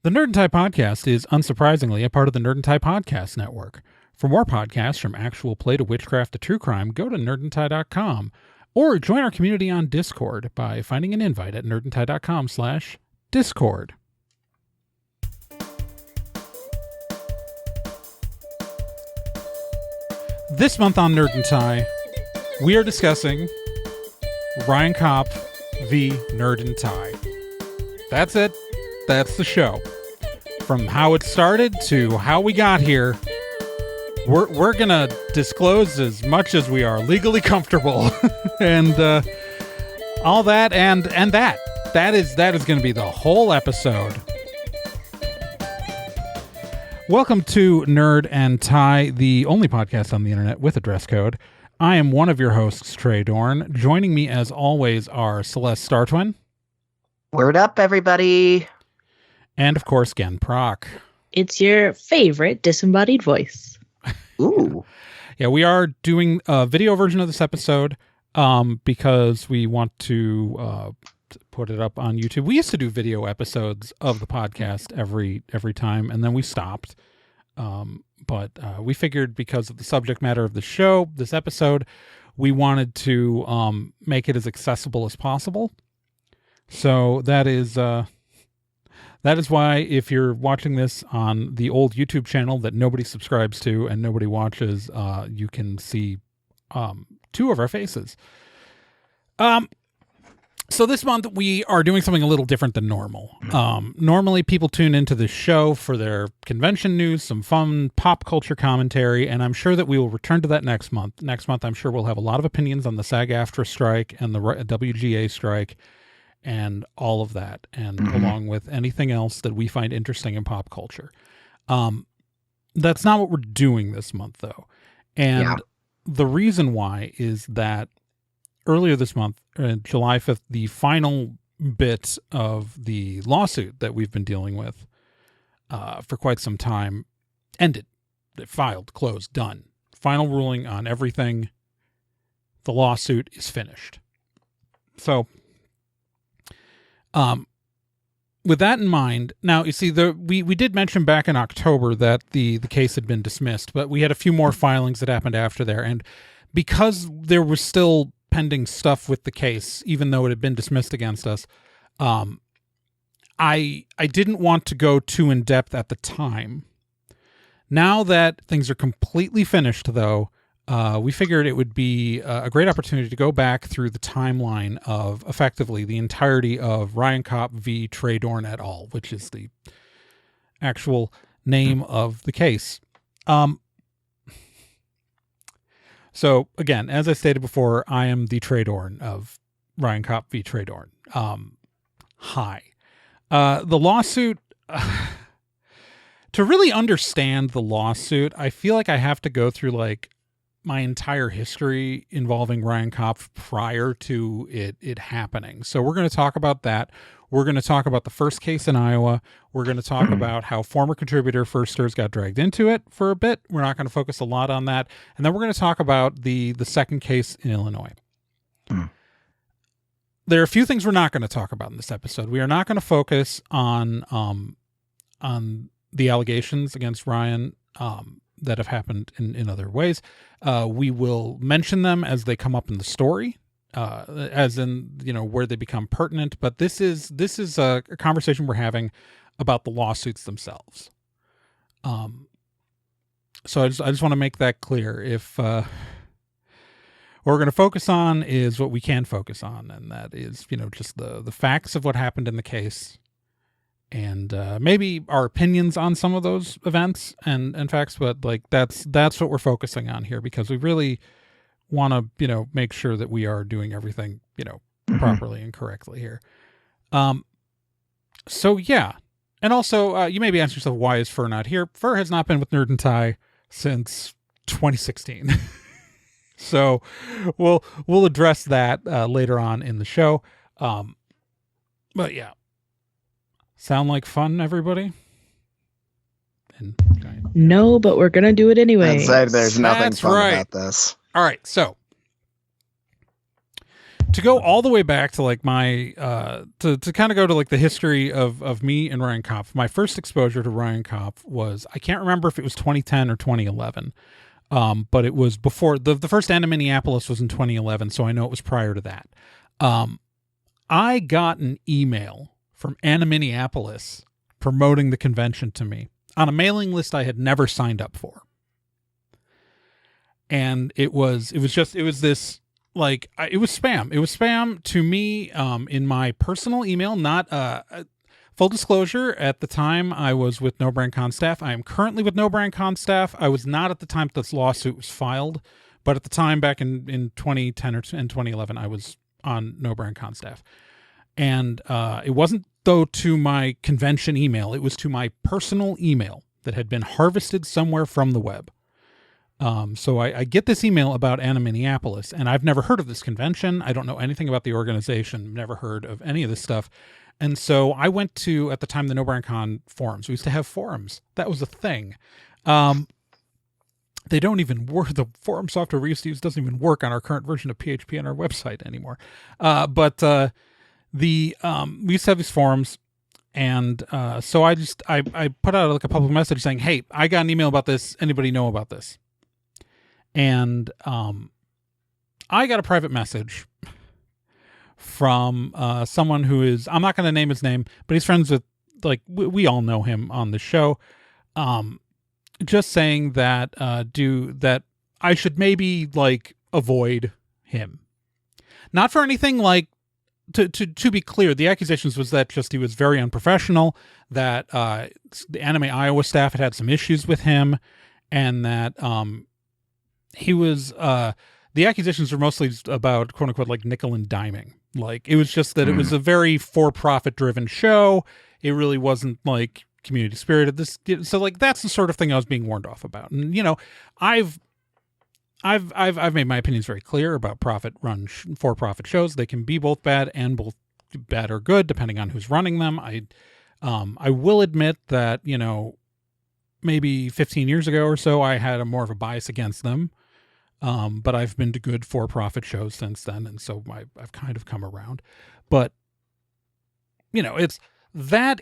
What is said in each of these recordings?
The Nerd and Tie podcast is unsurprisingly a part of the Nerd and Tie podcast network. For more podcasts from actual play to witchcraft to true crime, go to nerdandtie.com or join our community on Discord by finding an invite at nerdandtie.com/discord. This month on Nerd and Tie, we are discussing Ryan Kopf v. Nerd and Tie. That's it. That's the show. From how it started to how we got here, we're gonna disclose as much as we are legally comfortable, and all that and that is gonna be the whole episode. Welcome to Nerd and Tie, the only podcast on the internet with a dress code. I am one of your hosts, Trae Dorn. Joining me, as always, are Celeste Startwin. Word up, everybody. And, of course, Gen Proc. It's your favorite disembodied voice. Ooh. Yeah, we are doing a video version of this episode because we want to put it up on YouTube. We used to do video episodes of the podcast every time, and then we stopped. But we figured because of the subject matter of the show, this episode, we wanted to make it as accessible as possible. So that is why, if you're watching this on the old YouTube channel that nobody subscribes to and nobody watches, you can see two of our faces. So this month we are doing something a little different than normal. Normally people tune into this show for their convention news, some fun pop culture commentary, and I'm sure that we will return to that next month. Next month I'm sure we'll have a lot of opinions on the SAG-AFTRA strike and the WGA strike and all of that, and along with anything else that we find interesting in pop culture. That's not what we're doing this month, though. And the reason why is that earlier this month, July 5th, the final bit of the lawsuit that we've been dealing with for quite some time ended. It filed, closed, done. Final ruling on everything. The lawsuit is finished. So with that in mind, now you see we did mention back in October that the case had been dismissed, but we had a few more filings that happened after there, and because there was still pending stuff with the case, even though it had been dismissed against us, I didn't want to go too in depth at the time. Now that things are completely finished, though, we figured it would be a great opportunity to go back through the timeline of effectively the entirety of Ryan Kopf v. Trae Dorn et al., which is the actual name of the case. So again, as I stated before, I am the Trae Dorn of Ryan Kopf v. Trae Dorn. Hi. The lawsuit, to really understand the lawsuit, I feel like I have to go through like my entire history involving Ryan Kopf prior to it happening. So we're going to talk about that. We're going to talk about the first case in Iowa. We're going to talk about how former contributor Pher Sturz got dragged into it for a bit. We're not going to focus a lot on that. And then we're going to talk about the second case in Illinois. There are a few things we're not going to talk about in this episode. We are not going to focus on the allegations against Ryan that have happened in other ways. We will mention them as they come up in the story, as in, where they become pertinent. But this is a conversation we're having about the lawsuits themselves. So I just want to make that clear. If what we're going to focus on is what we can focus on, and that is, just the facts of what happened in the case, and maybe our opinions on some of those events and facts, but like that's what we're focusing on here, because we really want to make sure that we are doing everything properly and correctly here. So yeah, and also you may be asking yourself, why is Pher not here? Pher has not been with Nerd and Tie since 2016. So we'll address that later on in the show. But yeah. Sound like fun, everybody? No, but we're going to do it anyway. There's nothing fun about this. All right, so to go all the way back to like my to kind of go to like the history of me and Ryan Kopf. My first exposure to Ryan Kopf was, I can't remember if it was 2010 or 2011. But it was before the first Anna Minneapolis was in 2011, so I know it was prior to that. I got an email from Anna Minneapolis promoting the convention to me on a mailing list I had never signed up for. And it was this, like, it was spam. It was spam to me in my personal email, not full disclosure. At the time I was with No Brand Con staff. I am currently with No Brand Con staff. I was not at the time this lawsuit was filed, but at the time back in 2010 or in 2011, I was on No Brand Con staff. And it wasn't, though, to my convention email. It was to my personal email that had been harvested somewhere from the web. So I get this email about Anna Minneapolis, and I've never heard of this convention. I don't know anything about the organization, never heard of any of this stuff. And so I went to, at the time, the No Brand Con forums. We used to have forums. That was a thing. They don't even work. The forum software we used to use doesn't even work on our current version of PHP on our website anymore. But we used to have these forums. And so I put out like a public message saying, hey, I got an email about this. Anybody know about this? And I got a private message from someone who is, I'm not going to name his name, but he's friends with, like, we all know him on the show. Just saying that that I should maybe, like, avoid him. Not for anything, like, to be clear, the accusations was that just he was very unprofessional, that the Anime Iowa staff had some issues with him, and that he was the accusations were mostly about, quote unquote, like, nickel and diming. Like, it was just that it was a very for-profit driven show. It really wasn't, like, community spirited. So, like, that's the sort of thing I was being warned off about. And, you know, I've made my opinions very clear about profit-run for-profit shows. They can be both bad and both bad or good, depending on who's running them. I will admit that, you know, maybe 15 years ago or so, I had more of a bias against them. But I've been to good for-profit shows since then, and so I've kind of come around. But, you know, that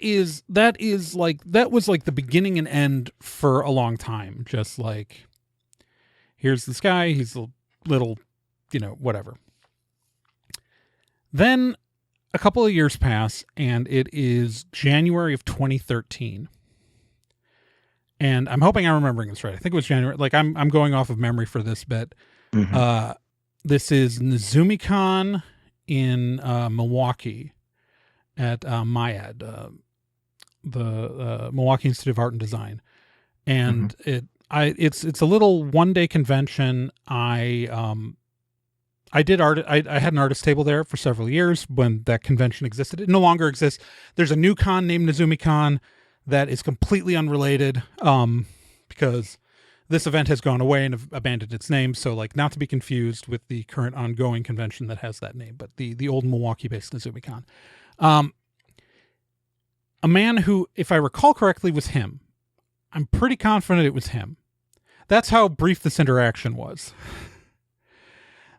was like the beginning and end for a long time. Just like, here's this guy, he's a little, you know, whatever. Then a couple of years pass, and it is January of 2013. And I'm hoping I'm remembering this right. I think it was January. Like, I'm going off of memory for this bit. Mm-hmm. This is NazumiCon in Milwaukee at MIAD, the Milwaukee Institute of Art and Design. And it's a little one-day convention. I did art. I had an artist table there for several years when that convention existed. It no longer exists. There's a new con named NazumiCon that is completely unrelated, because this event has gone away and abandoned its name. So, like, not to be confused with the current ongoing convention that has that name, but the old Milwaukee-based NazumiCon. A man who, if I recall correctly, was him. I'm pretty confident it was him. That's how brief this interaction was.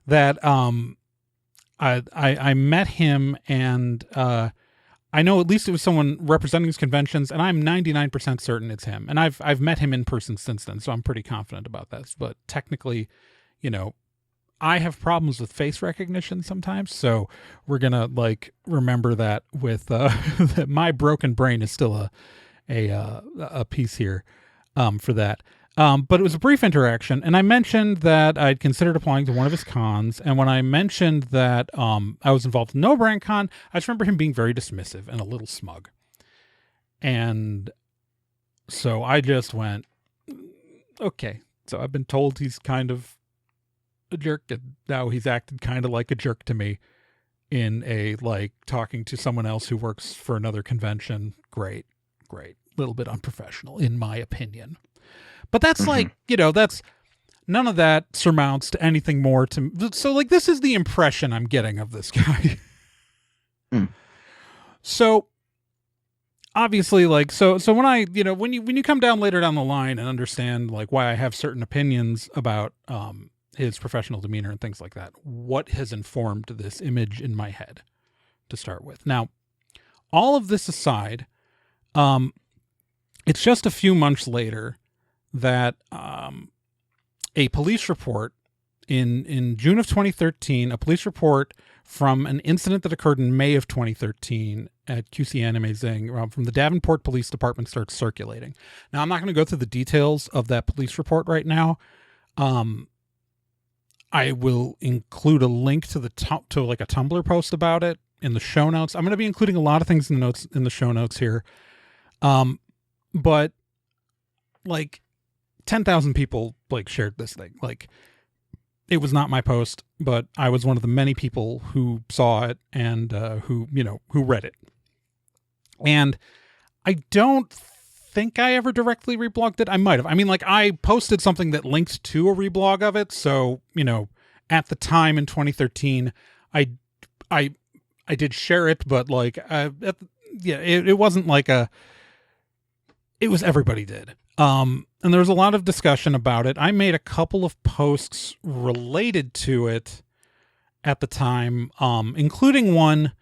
That I met him, and I know at least it was someone representing these conventions, and I'm 99% certain it's him. And I've met him in person since then, so I'm pretty confident about this. But technically, you know, I have problems with face recognition sometimes, so we're gonna, like, remember that with that my broken brain is still a piece here for that. But it was a brief interaction, and I mentioned that I'd considered applying to one of his cons, and when I mentioned that I was involved in No Brand Con, I just remember him being very dismissive and a little smug. And so I just went, okay, so I've been told he's kind of a jerk, and now he's acted kind of like a jerk to me in a, like, talking to someone else who works for another convention. Great. Little bit unprofessional, in my opinion. But that's like, you know, that's none of that surmounts to anything more to. So, like, this is the impression I'm getting of this guy. So obviously, like, so when I, you know, when you come down later down the line and understand, like, why I have certain opinions about his professional demeanor and things like that. What has informed this image in my head to start with? Now, all of this aside, it's just a few months later that a police report in June of 2013, a police report from an incident that occurred in May of 2013 at QC Anime Zing from the Davenport Police Department starts circulating. Now, I'm not going to go through the details of that police report right now. I will include a link to to like a Tumblr post about it in the show notes. I'm going to be including a lot of things in the show notes here. But like 10,000 people like shared this thing. Like, it was not my post, but I was one of the many people who saw it and who read it. And I don't think I ever directly reblogged it. I might have. I mean, like, I posted something that linked to a reblog of it. So, at the time in 2013, I did share it, but like, it wasn't like it was everybody did. And there was a lot of discussion about it. I made a couple of posts related to it at the time, including one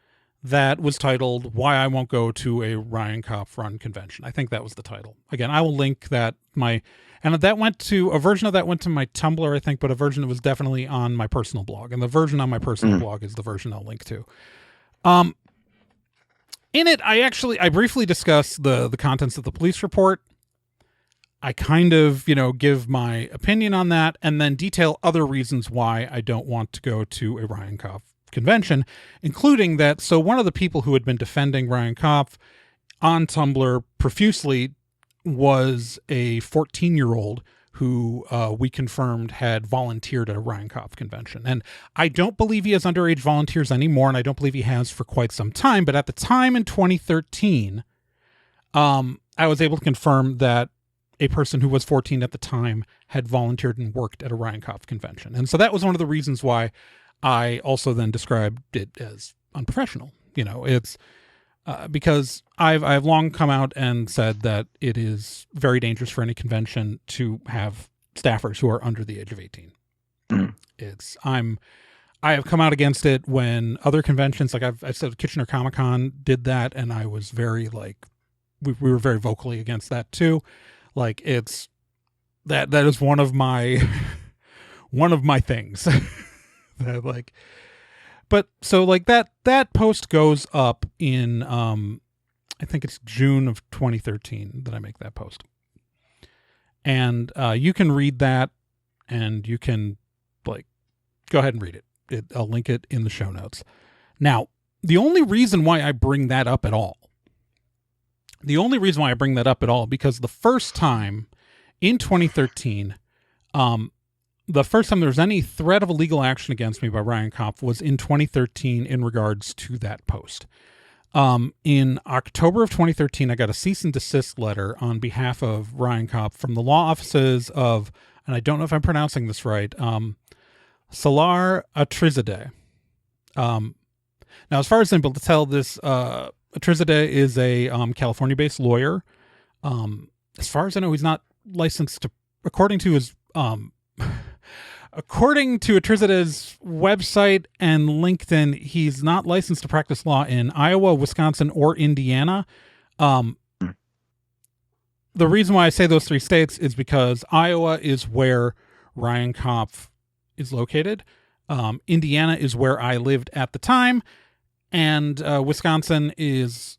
that was titled "Why I Won't Go to a Ryan Kopf Run Convention." I think that was the title. Again, I will link that. That went to a version of that went to my Tumblr, I think, but a version that was definitely on my personal blog. And the version on my personal blog is the version I'll link to. In it, I briefly discuss the contents of the police report. I kind of, give my opinion on that and then detail other reasons why I don't want to go to a Ryan Kopf convention, including that. So one of the people who had been defending Ryan Kopf on Tumblr profusely was a 14-year-old who we confirmed had volunteered at a Ryan Kopf convention. And I don't believe he has underage volunteers anymore, and I don't believe he has for quite some time. But at the time in 2013, I was able to confirm that a person who was 14 at the time had volunteered and worked at a Ryan Kopf convention. And so that was one of the reasons why I also then described it as unprofessional. It's because I've long come out and said that it is very dangerous for any convention to have staffers who are under the age of 18. I have come out against it when other conventions, like I've said Kitchener Comic-Con did that, and I was very we were very vocally against that too. Like, it's that is one of my things that but so like that post goes up in I think it's June of 2013 that I make that post, and you can read that, and you can go ahead and read it. I'll link it in the show notes. Now, the only reason why I bring that up at all, because the first time in 2013, the first time there was any threat of a legal action against me by Ryan Kopf was in 2013 in regards to that post. In October of 2013, I got a cease and desist letter on behalf of Ryan Kopf from the law offices of, and I don't know if I'm pronouncing this right, Salar Atrizadeh. Now, as far as I'm able to tell, this Atrizadeh is a California-based lawyer. As far as I know, he's not licensed to, according to Atrizadeh's website and LinkedIn, he's not licensed to practice law in Iowa, Wisconsin, or Indiana. The reason why I say those three states is because Iowa is where Ryan Kopf is located. Indiana is where I lived at the time. And Wisconsin is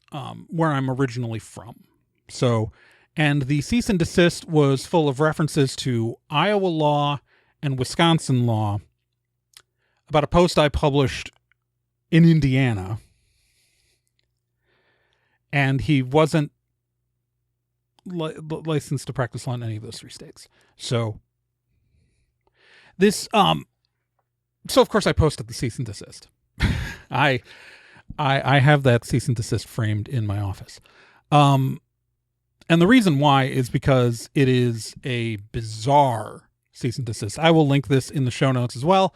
where I'm originally from. So, and the cease and desist was full of references to Iowa law and Wisconsin law about a post I published in Indiana. And he wasn't licensed to practice law in any of those three states. So this, so of course I posted the cease and desist. I have that cease and desist framed in my office. And the reason why is because it is a bizarre cease and desist. I will link this in the show notes as well.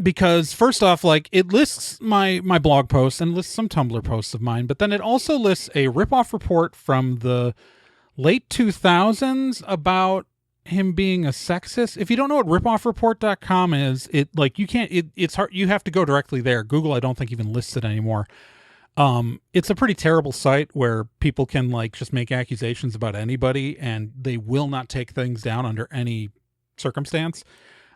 Because first off, it lists my blog posts and lists some Tumblr posts of mine, but then it also lists a ripoff report from the late 2000s about him being a sexist. If you don't know what ripoffreport.com is, it's hard. You have to go directly there. Google, I don't think even lists it anymore. It's a pretty terrible site where people can just make accusations about anybody and they will not take things down under any circumstance.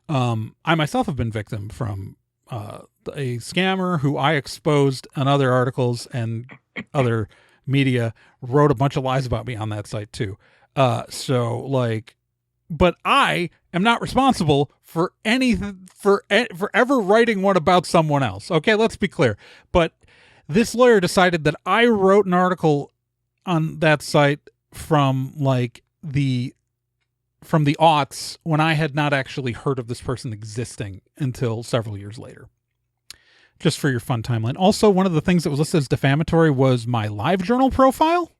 I myself have been victim from a scammer who I exposed on other articles, and other media wrote a bunch of lies about me on that site too. But I am not responsible for anything, for ever writing one about someone else. Okay, let's be clear. But this lawyer decided that I wrote an article on that site from the aughts, when I had not actually heard of this person existing until several years later. Just for your fun timeline. Also, one of the things that was listed as defamatory was my LiveJournal profile,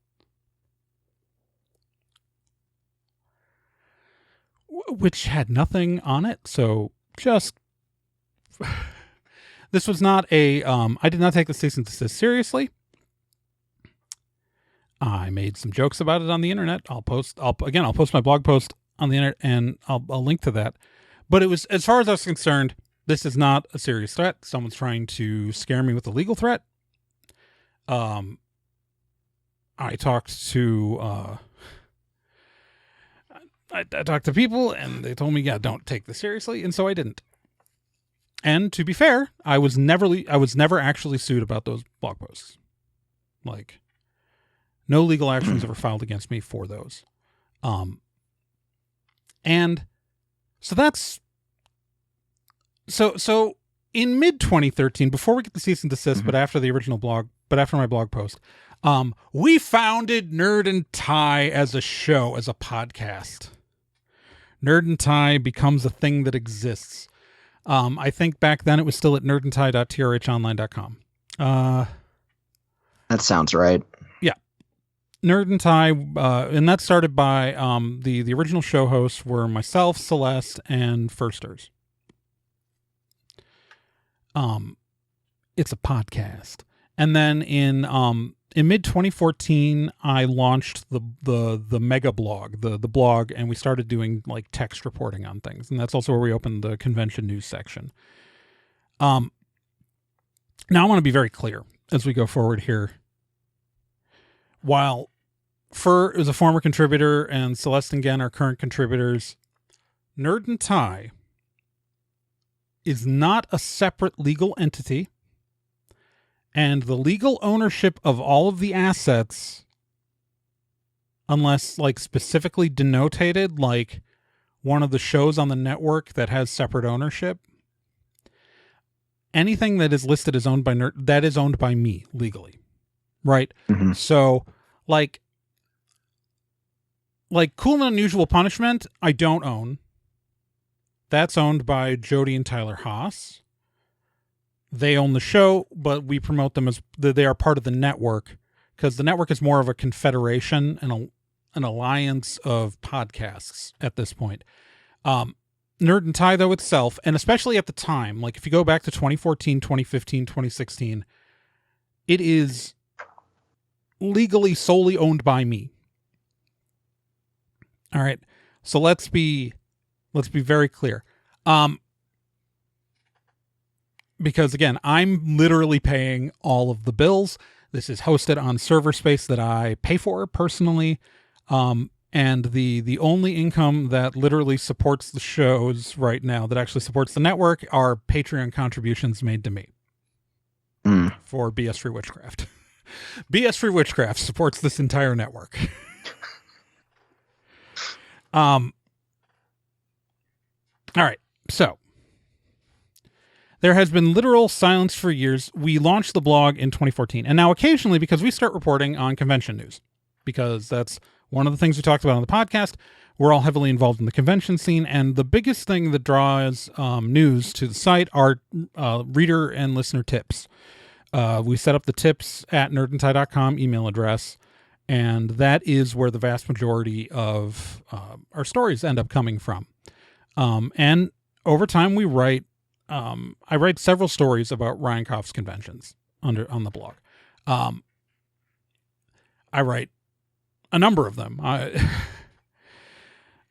which had nothing on it. So just this was not I did not take the cease and desist seriously. I made some jokes about it on the internet. I'll post my blog post on the internet, and I'll link to that. But it was, as far as I was concerned, this is not a serious threat. Someone's trying to scare me with a legal threat. I talked to I talked to people, and they told me, yeah, don't take this seriously, and so I didn't. And to be fair, I was never actually sued about those blog posts. No legal actions ever filed against me for those. And so that's so in mid 2013, before we get the cease and desist, but after my blog post, we founded Nerd and Tie as a show, as a podcast. Nerd and Tie becomes a thing that exists. I think back then it was still at nerdandtie.trhonline.com. That sounds right. Yeah. Nerd and Tie, and that started by the original show hosts were myself, Celeste, and Pher Sturz. It's a podcast. And then in mid 2014, I launched the mega blog, the blog, and we started doing text reporting on things. And that's also where we opened the convention news section. Now I want to be very clear as we go forward here. While Pher is a former contributor and Celeste and Gen are current contributors, Nerd and Tie is not a separate legal entity. And the legal ownership of all of the assets, unless specifically denotated, like one of the shows on the network that has separate ownership, anything that is listed as owned by Nerd, that is owned by me legally. Right? Mm-hmm. So Cool and Unusual Punishment, I don't own. That's owned by Jody and Tyler Haas. They own the show, but we promote them as they are part of the network, because the network is more of a confederation and an alliance of podcasts at this point. Nerd and Tie, though, itself, and especially at the time, if you go back to 2014, 2015, 2016, it is legally solely owned by me. All right. So let's be very clear. Because again, I'm literally paying all of the bills. This is hosted on server space that I pay for personally. And the only income that literally supports the shows right now, that actually supports the network, are Patreon contributions made to me for BS Free Witchcraft. BS Free Witchcraft supports this entire network. All right. So there has been literal silence for years. We launched the blog in 2014. And now occasionally, because we start reporting on convention news, because that's one of the things we talked about on the podcast, we're all heavily involved in the convention scene. And the biggest thing that draws news to the site are reader and listener tips. We set up the tips at nerdandtie.com email address. And that is where the vast majority of our stories end up coming from. And over time, we write. I write several stories about Ryan Kopf's conventions on the blog. I write a number of them.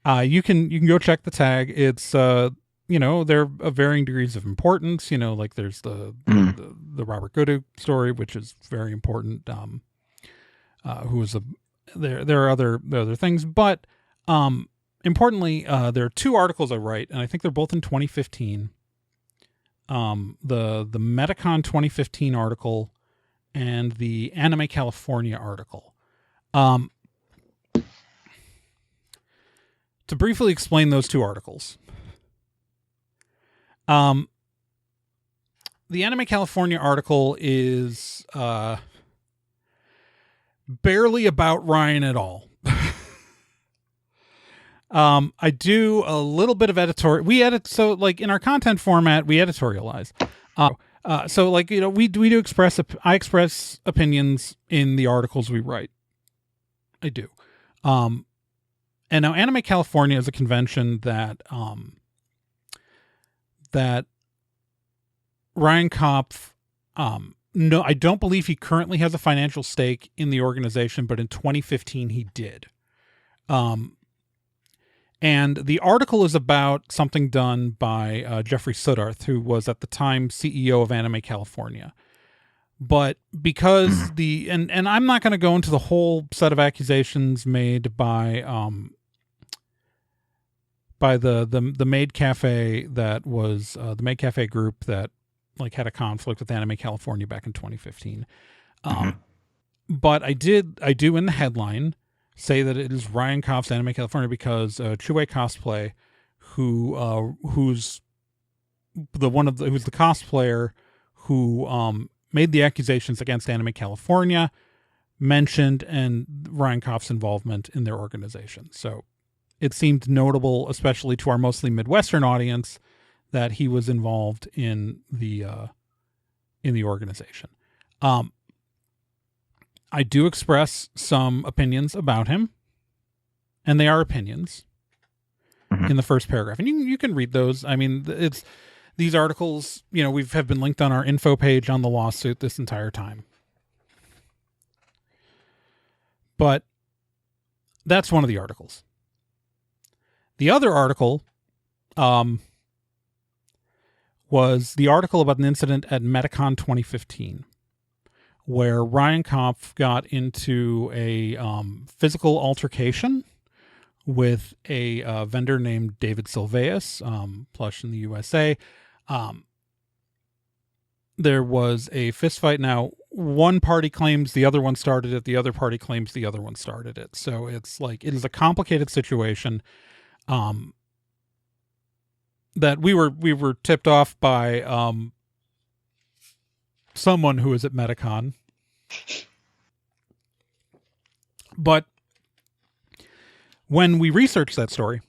You can go check the tag. It's they're of varying degrees of importance. Like there's the Robert Goodhue story, which is very important. Who was there are other things, but importantly, there are two articles I write, and I think they're both in 2015. The Metacon 2015 article and the Anime California article. To briefly explain those two articles. The Anime California article is barely about Ryan at all. I do a little bit of editorial. We edit, so like in our content format, we editorialize. So like, we do express, I express opinions in the articles we write. I do. And now Anime California is a convention that Ryan Kopf, no, I don't believe he currently has a financial stake in the organization, but in 2015 he did. And the article is about something done by Jeffrey Suddarth, who was at the time CEO of Anime California. But because and I'm not going to go into the whole set of accusations made by the Maid Cafe that was the Maid Cafe group that like had a conflict with Anime California back in 2015. But I do in the headline say that it is Ryan Kopf's Anime California because Chue Cosplay, who's the cosplayer who made the accusations against Anime California, mentioned and Ryan Kopf's involvement in their organization. So it seemed notable, especially to our mostly Midwestern audience, that he was involved in the organization. I do express some opinions about him, and they are opinions in the first paragraph. And you can read those. I mean, it's these articles, have been linked on our info page on the lawsuit this entire time. But that's one of the articles. The other article was the article about an incident at Metacon 2015. Where Ryan Kopf got into a physical altercation with a vendor named David Silveus, plush in the USA. There was a fist fight. Now, one party claims the other one started it. The other party claims the other one started it. So it's like, it is a complicated situation that we were tipped off by someone who was at Metacon. But when we researched that story,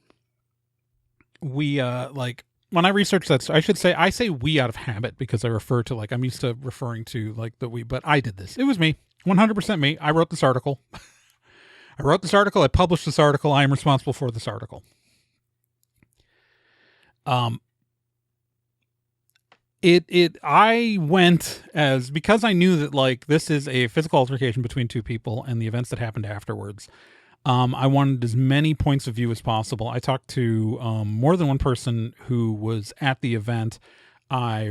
we when I researched that, I should say, I say we out of habit because I refer to I'm used to referring to the we, but I did this. It was me, 100% me. I wrote this article. I published this article. I am responsible for this article. I went because I knew that this is a physical altercation between two people and the events that happened afterwards. I wanted as many points of view as possible. I talked to more than one person who was at the event. I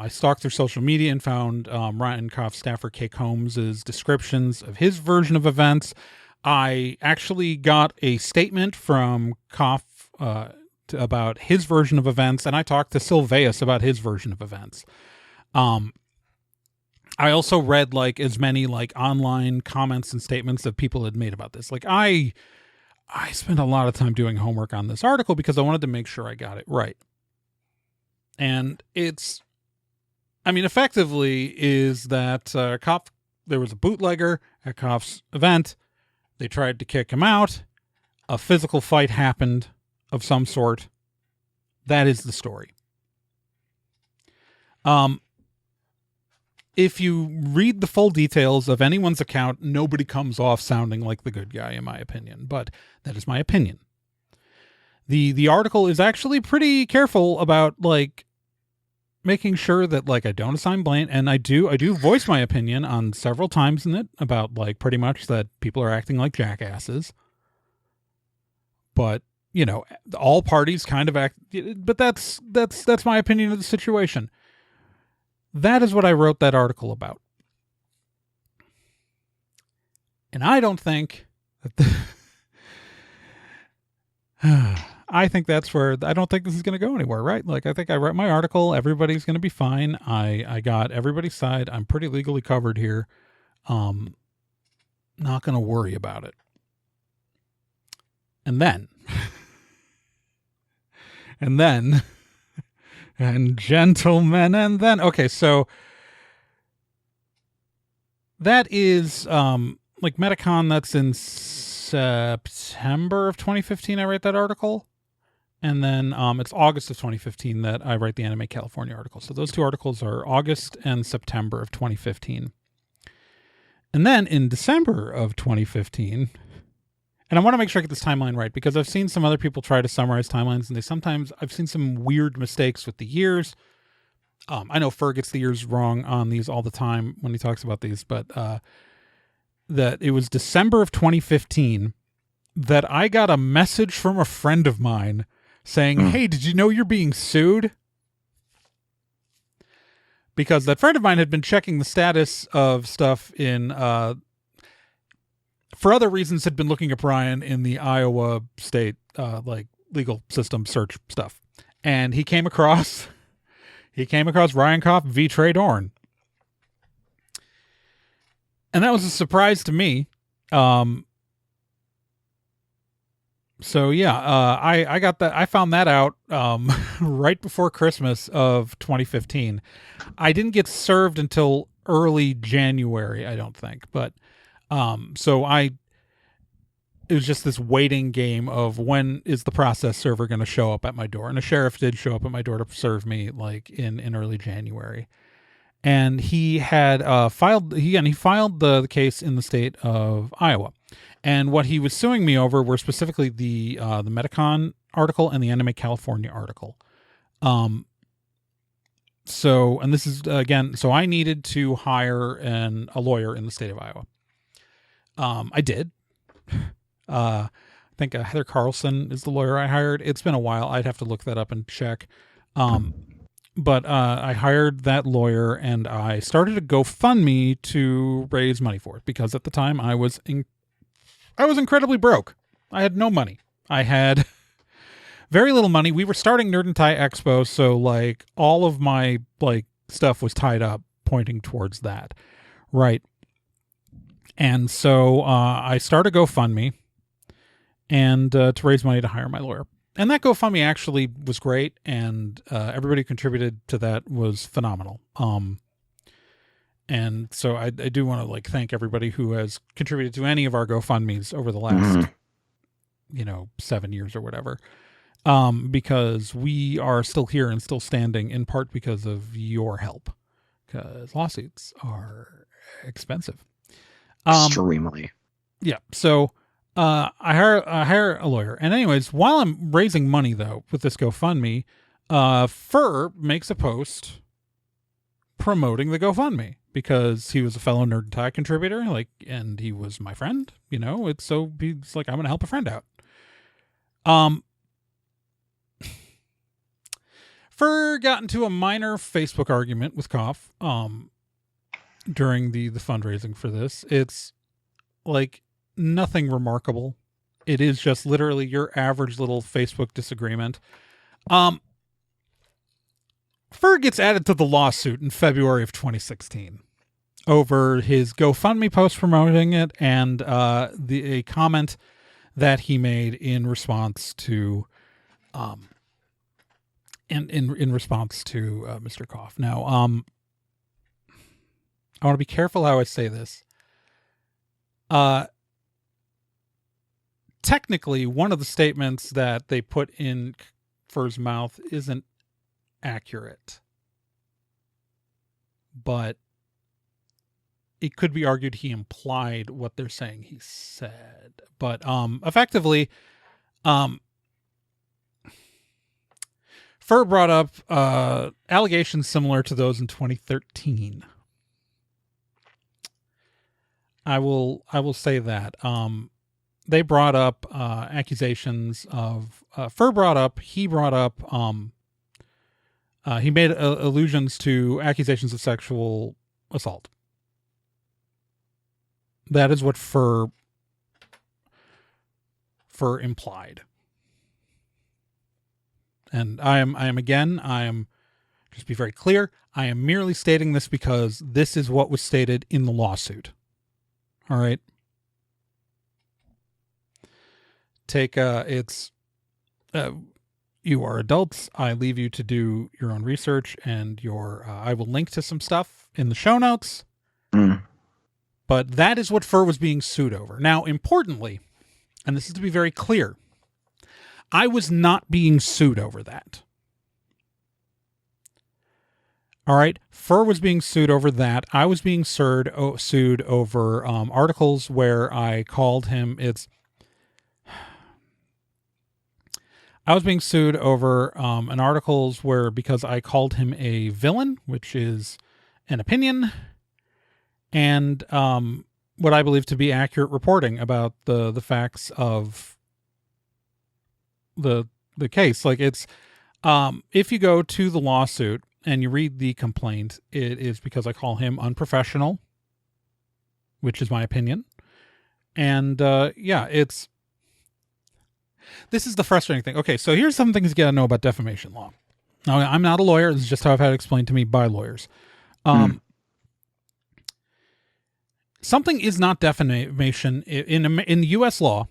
stalked their social media and found Ryan Kopf's staffer Kay Combs' descriptions of his version of events. I actually got a statement from Kopf about his version of events, and I talked to Silveus about his version of events. I also read as many online comments and statements that people had made about this. I spent a lot of time doing homework on this article because I wanted to make sure I got it right. And effectively is that Kopf, there was a bootlegger at Kopf's event. They tried to kick him out. A physical fight happened of some sort. That is the story. If you read the full details of anyone's account, nobody comes off sounding like the good guy, in my opinion, but that is my opinion. The article is actually pretty careful about making sure that I don't assign blame, and I do voice my opinion on several times in it about pretty much that people are acting like jackasses. but all parties kind of act, but that's my opinion of the situation. That is what I wrote that article about. And I don't think that I think that's where, I don't think this is going to go anywhere, right? Like, I think I wrote my article. Everybody's going to be fine. I got everybody's side. I'm pretty legally covered here. Not going to worry about it. And then, and gentlemen, and then, okay, so that is, like Metacon, that's in September of 2015. I write that article. And then it's August of 2015 that I write the Anime California article. So those two articles are August and September of 2015. And then in December of 2015, and I want to make sure I get this timeline right, because I've seen some other people try to summarize timelines, and I've seen some weird mistakes with the years. I know Pher gets the years wrong on these all the time when he talks about these, but that it was December of 2015 that I got a message from a friend of mine saying, hey, did you know you're being sued? Because that friend of mine had been checking the status of stuff in, for other reasons, had been looking at Brian in the Iowa state, like legal system search stuff. And he came across Ryan Kopf v. Trae Dorn. And that was a surprise to me. So yeah, I got that. I found that out right before Christmas of 2015. I didn't get served until early January, I don't think. But so it was just this waiting game of when is the process server going to show up at my door, and a sheriff did show up at my door to serve me like in early January. And he had filed the case in the state of Iowa. And what he was suing me over were specifically the Metacon article and the Anime California article. So, and this is, again, so I needed to hire a lawyer in the state of Iowa. I did. I think Heather Carlson is the lawyer I hired. It's been a while. I'd have to look that up and check. But I hired that lawyer, and I started a GoFundMe to raise money for it, because at the time I was incredibly broke. I had no money. I had very little money. We were starting Nerd and Tie Expo, so like all of my like stuff was tied up pointing towards that. Right. And so I started GoFundMe and to raise money to hire my lawyer. And that GoFundMe actually was great, and everybody who contributed to that was phenomenal. And so I do want to like thank everybody who has contributed to any of our GoFundMes over the last, 7 years or whatever. Because we are still here and still standing, in part because of your help, because lawsuits are expensive. Extremely. Yeah. So I hire a lawyer. And anyways, while I'm raising money though with this GoFundMe, Pher makes a post promoting the GoFundMe, because he was a fellow Nerd and Tie contributor, and he was my friend, he's like, I'm going to help a friend out. Pher got into a minor Facebook argument with Kopf, during the fundraising for this. It's like nothing remarkable. It is just literally your average little Facebook disagreement. Pher gets added to the lawsuit in February of 2016 over his GoFundMe post promoting it, and a comment that he made in response to in response to Mr. Kopf. Now, I want to be careful how I say this. Technically, one of the statements that they put in Pher's mouth isn't accurate, but it could be argued he implied what they're saying he said. But effectively, Pher brought up allegations similar to those in 2013. I will say that they brought up accusations of Pher he made allusions to accusations of sexual assault. That is what Pher implied. And I am just be very clear, I am merely stating this because this is what was stated in the lawsuit. All right. You are adults. I leave you to do your own research, and I will link to some stuff in the show notes. But that is what Pher was being sued over. Now, importantly, and this is to be very clear, I was not being sued over that. All right. Pher was being sued over that. I was being sued over articles where I called him. I was being sued over an articles where, because I called him a villain, which is an opinion, and what I believe to be accurate reporting about the facts of the case. Like, it's if you go to the lawsuit and you read the complaint, it is because I call him unprofessional, which is my opinion. And this is the frustrating thing. Okay, so here's some things you gotta know about defamation law. Now, I'm not a lawyer. This is just how I've had it explained to me by lawyers. Something is not defamation in the U.S. law.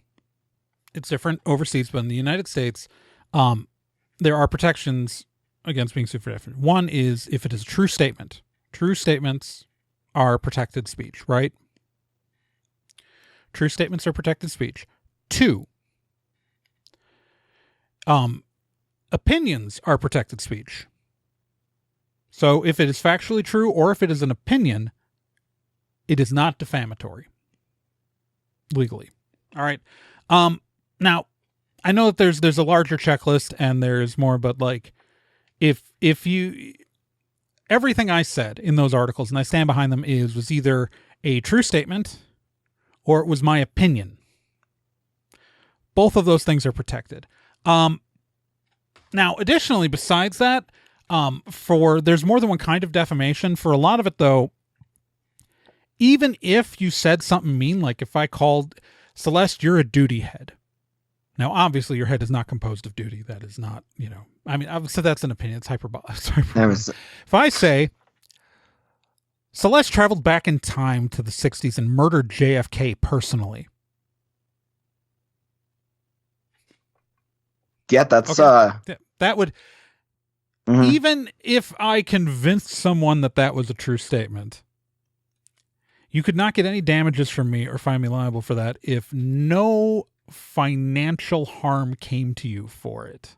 It's different overseas, but in the United States, there are protections against being sued for defamation. One is if it is a true statement. True statements are protected speech, right? True statements are protected speech. 2, opinions are protected speech. So if it is factually true or if it is an opinion, it is not defamatory legally. All right. Now I know that there's a larger checklist and there's more, but like if you, everything I said in those articles, and I stand behind them, was either a true statement or it was my opinion. Both of those things are protected. Now, additionally, besides that, there's more than one kind of defamation. For a lot of it, though, even if you said something mean, like if I called Celeste, you're a duty head. Now, obviously, your head is not composed of duty. That is not, I mean, I've said that's an opinion. It's hyperbolic. If I say Celeste traveled back in time to the 60s and murdered JFK personally. Yeah, that's okay. That would, even if I convinced someone that was a true statement, you could not get any damages from me or find me liable for that if no financial harm came to you for it.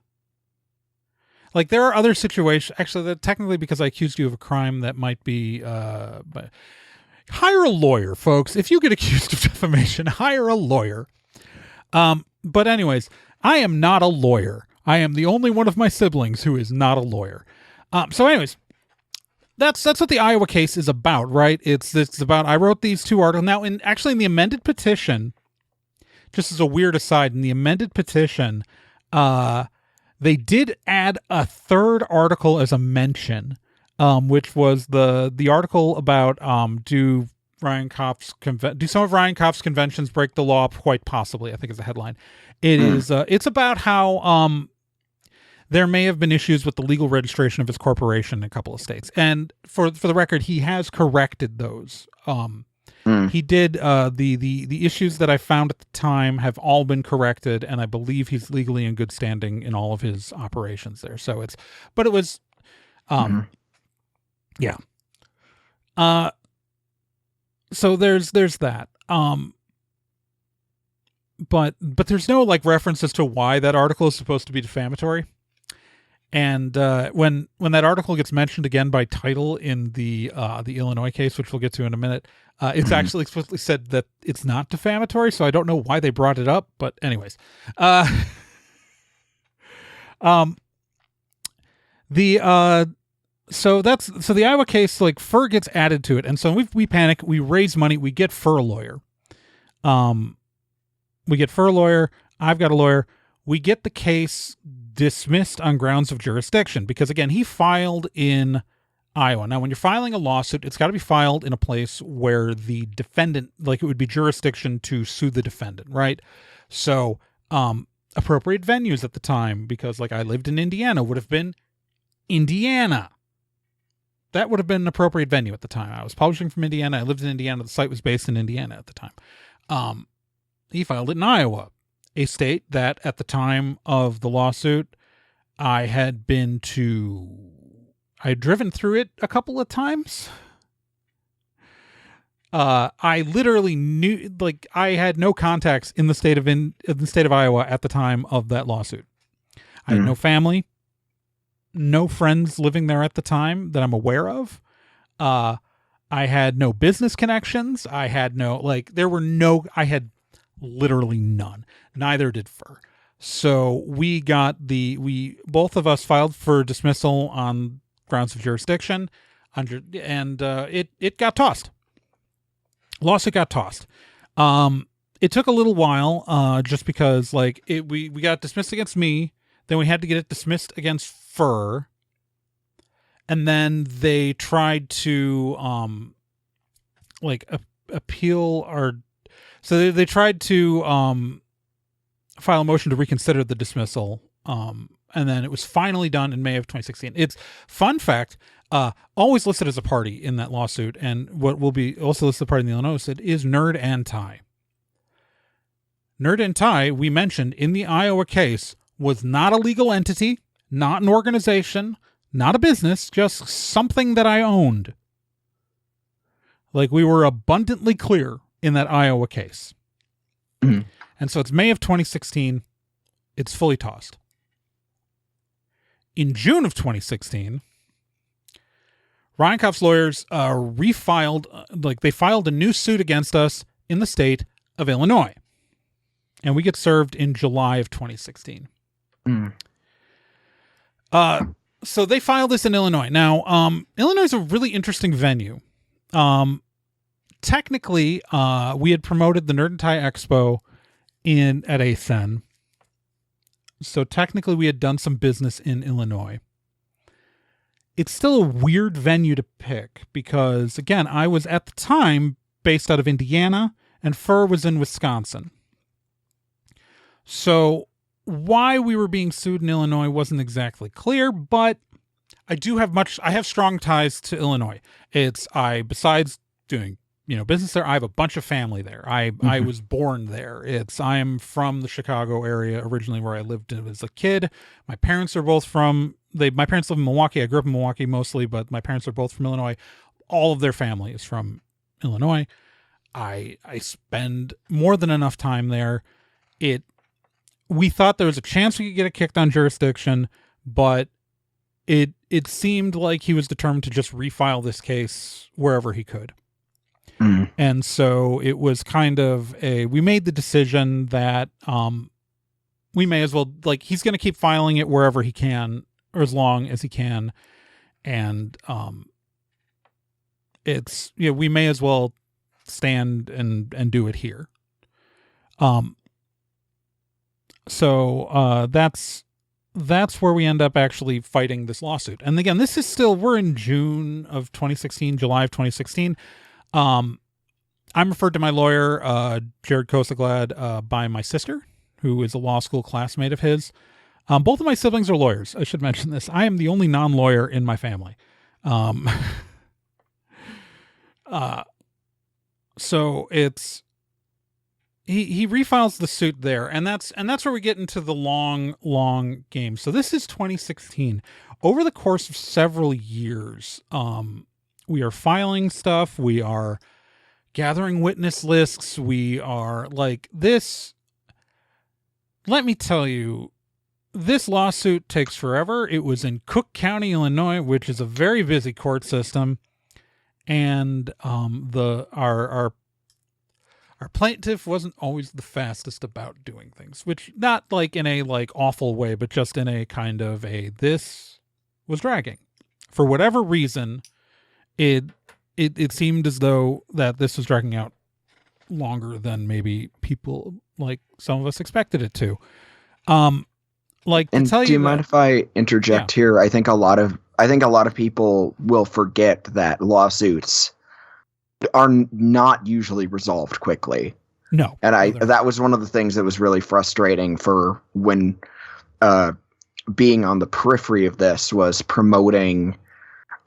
Like, there are other situations, actually, that technically, because I accused you of a crime that might be, but hire a lawyer, folks. If you get accused of defamation, hire a lawyer. But anyways, I am not a lawyer. I am the only one of my siblings who is not a lawyer. So anyways, that's what the Iowa case is about, right? It's about, I wrote these 2 articles. Now, in the amended petition, just as a weird aside, in the amended petition, they did add a 3rd article as a mention, which was the article about do some of Ryan Kopf's conventions break the law? Quite possibly, I think is the headline. It is. It's about how there may have been issues with the legal registration of his corporation in a couple of states, and for the record, he has corrected those. He did. The issues that I found at the time have all been corrected, and I believe he's legally in good standing in all of his operations there. So it was, yeah. So there's that. But there's no like reference as to why that article is supposed to be defamatory. And when that article gets mentioned again by title in the Illinois case, which we'll get to in a minute, it's actually explicitly said that it's not defamatory. So I don't know why they brought it up, but anyways, so the Iowa case, like, Pher gets added to it, and so we panic, we raise money, we get Pher a lawyer. We get Pher a lawyer. I've got a lawyer. We get the case dismissed on grounds of jurisdiction because, again, he filed in Iowa. Now, when you're filing a lawsuit, it's got to be filed in a place where the defendant, like it would be jurisdiction to sue the defendant, right? So, appropriate venues at the time, because like I lived in Indiana, would have been Indiana. That would have been an appropriate venue at the time. I was publishing from Indiana. I lived in Indiana. The site was based in Indiana at the time. He filed it in Iowa, a state that at the time of the lawsuit, I had driven through it a couple of times. I literally knew, like, I had no contacts in the state of Iowa at the time of that lawsuit. I had no family, no friends living there at the time that I'm aware of. I had no business connections. I had literally none. Neither did Pher. So both of us filed for dismissal on grounds of jurisdiction, and it got tossed. Lawsuit got tossed. It took a little while, just because we got dismissed against me, then we had to get it dismissed against Pher, and then they tried to appeal our. So they tried to file a motion to reconsider the dismissal, and then it was finally done in May of 2016. It's fun fact. Always listed as a party in that lawsuit, and what will be also listed as a party in the Illinois lawsuit is Nerd and Tie. Nerd and Tie, we mentioned in the Iowa case, was not a legal entity, not an organization, not a business, just something that I owned. Like, we were abundantly clear in that Iowa case. Mm-hmm. And so it's May of 2016. It's fully tossed. In June of 2016, Ryan Kopf's lawyers refiled, they filed a new suit against us in the state of Illinois. And we get served in July of 2016. Mm. So they filed this in Illinois. Now, Illinois is a really interesting venue. Technically, we had promoted the Nerd and Tie Expo at ASEN. So technically we had done some business in Illinois. It's still a weird venue to pick because, again, I was at the time based out of Indiana and Pher was in Wisconsin. So why we were being sued in Illinois wasn't exactly clear, but I have strong ties to Illinois. Besides doing business there, I have a bunch of family there. I was born there. I am from the Chicago area originally, where I lived as a kid. My parents are both my parents live in Milwaukee. I grew up in Milwaukee mostly, but my parents are both from Illinois. All of their family is from Illinois. I spend more than enough time there. We thought there was a chance we could get it kicked on jurisdiction, but it seemed like he was determined to just refile this case wherever he could. Mm. And so it was kind of we made the decision that we may as well, he's going to keep filing it wherever he can, or as long as he can. And we may as well stand and do it here. So that's where we end up actually fighting this lawsuit. And again, we're in June of 2016, July of 2016. I'm referred to my lawyer, Jared Kosaglad, by my sister, who is a law school classmate of his. Both of my siblings are lawyers. I should mention this. I am the only non-lawyer in my family. So it's, he refiles the suit there, and that's where we get into the long game. So this is 2016. Over the course of several years, we are filing stuff. We are gathering witness lists. We are this. Let me tell you, this lawsuit takes forever. It was in Cook County, Illinois, which is a very busy court system. And our plaintiff wasn't always the fastest about doing things, which not in a awful way, but just in a kind of this was dragging. For whatever reason, it seemed as though that this was dragging out longer than maybe people, like some of us, expected it to. Like, to And tell do you you mind that, if I interject here? I think a lot of people will forget that lawsuits are not usually resolved quickly. no, And no, they're not. that was one of the things that was really frustrating for when being on the periphery of this was promoting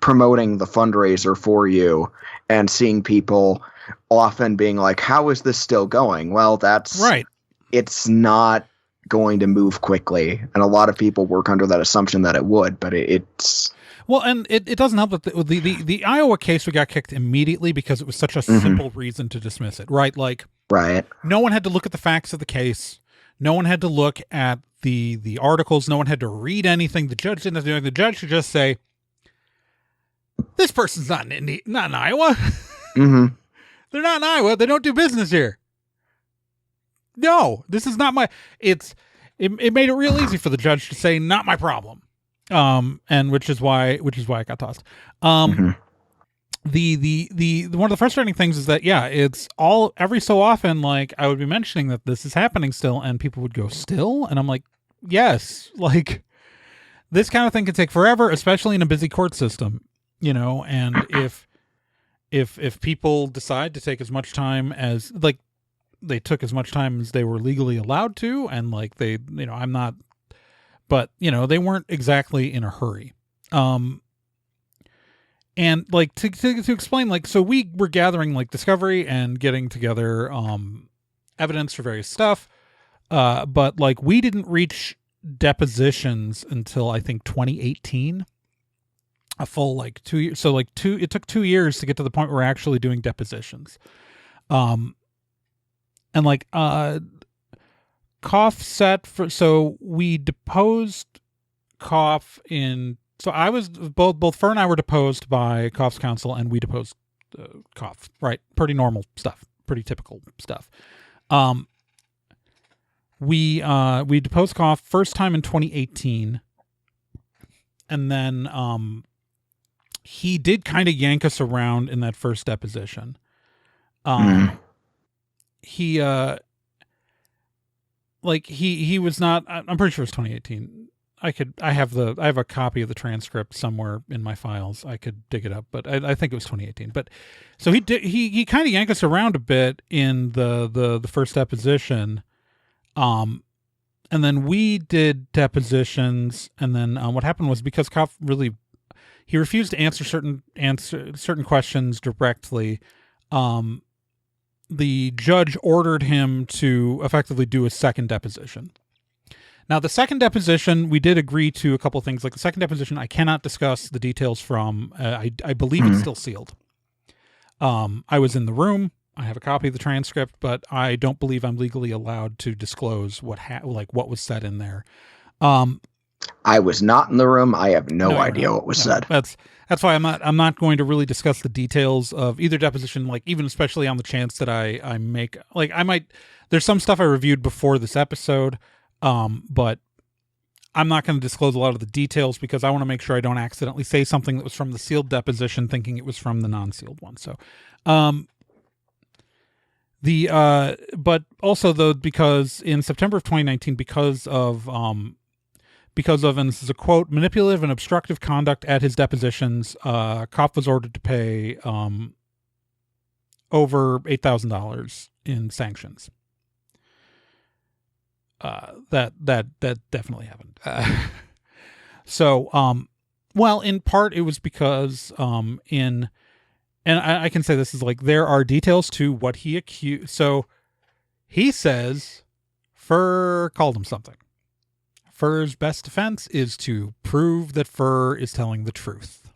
the fundraiser for you and seeing people often being like, how is this still going? Well, Right. it's not going to move quickly, and a lot of people work under that assumption that it would, but it's Well, and it doesn't help that the Iowa case, we got kicked immediately because it was such a simple reason to dismiss it, right? Like, right. no one had to look at the facts of the case. No one had to look at the articles. No one had to read anything. The judge didn't have to do anything. The judge should just say, this person's not in Iowa. Mm-hmm. They're not in Iowa. They don't do business here. No, this is not my. It made it real easy for the judge to say, not my problem. And which is why it got tossed. The one of the frustrating things is that, yeah, it's all every so often, like, I would be mentioning that this is happening still, and people would go, still? And I'm like, yes, like, this kind of thing can take forever, especially in a busy court system, and if people decide to take as much time as, like, they took as much time as they were legally allowed to, and, like, they, I'm not, but, they weren't exactly in a hurry. And, like, to explain, like, so we were gathering, like, discovery and getting together evidence for various stuff, but, like, we didn't reach depositions until, I think, 2018, a full, like, 2 years. So, like, it took 2 years to get to the point where we're actually doing depositions. And, like, Kopf set for, so we deposed Kopf in, so I was, both Pher and I were deposed by Kopf's counsel, and we deposed Kopf, right? Pretty normal stuff, pretty typical stuff. We deposed Kopf first time in 2018, and then he did kind of yank us around in that first deposition. He like he was not, I'm pretty sure it was 2018. I have a copy of the transcript somewhere in my files. I could dig it up, but I think it was 2018. But so he kind of yanked us around a bit in the first deposition. And then we did depositions, and then what happened was, because Kopf he refused to answer certain questions directly, the judge ordered him to effectively do a second deposition. Now, the second deposition, we did agree to a couple of things. Like, the second deposition, I cannot discuss the details from. I believe it's still sealed. I was in the room. I have a copy of the transcript, but I don't believe I'm legally allowed to disclose what was said in there. I was not in the room. I have no idea what was said. That's why I'm not going to really discuss the details of either deposition, like, even especially on the chance that I make, like, I might, there's some stuff I reviewed before this episode, but I'm not going to disclose a lot of the details because I want to make sure I don't accidentally say something that was from the sealed deposition thinking it was from the non-sealed one. So, but also, though, because in September of 2019, because of, and this is a quote, manipulative and obstructive conduct at his depositions, Kopf was ordered to pay over $8,000 in sanctions. That definitely happened. So, well, in part it was because and I can say this is, like, there are details to what he accused. So he says Pher called him something. Pher's best defense is to prove that Pher is telling the truth.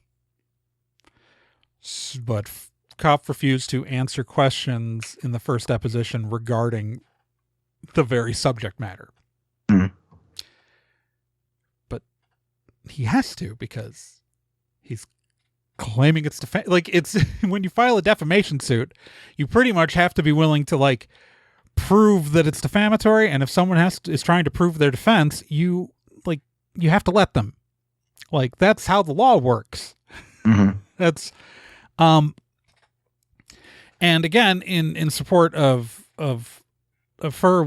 But Kopf refused to answer questions in the first deposition regarding the very subject matter. But he has to, because he's claiming it's like, it's when you file a defamation suit, you pretty much have to be willing to, like, prove that it's defamatory, and if someone is trying to prove their defense, you have to let them. Like, that's how the law works. That's And again, in support of Pher,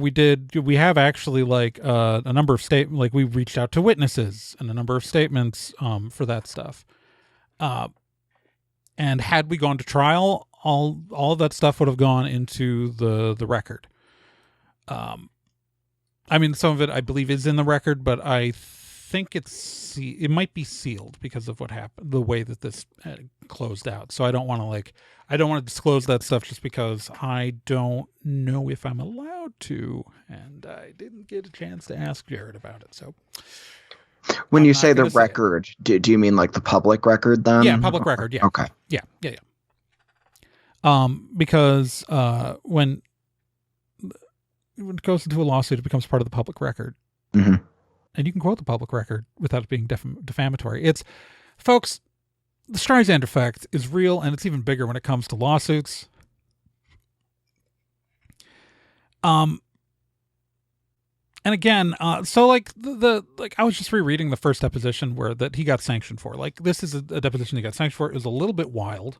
we have actually like a number of like we reached out to witnesses and a number of statements for that stuff. And had we gone to trial, all of that stuff would have gone into the record. I mean, some of it I believe is in the record, but I think it might be sealed because of what happened, the way that this closed out. So I don't want to disclose that stuff just because I don't know if I'm allowed to, and I didn't get a chance to ask Jared about it. So when you say the record, do you mean like the public record then? Yeah, public record. Yeah. Okay. Yeah. Because when it goes into a lawsuit, it becomes part of the public record. Mm-hmm. And you can quote the public record without it being defamatory. Folks, the Streisand effect is real, and it's even bigger when it comes to lawsuits. And again, so like I was just rereading the first deposition that he got sanctioned for. Like, this is a deposition he got sanctioned for. It was a little bit wild.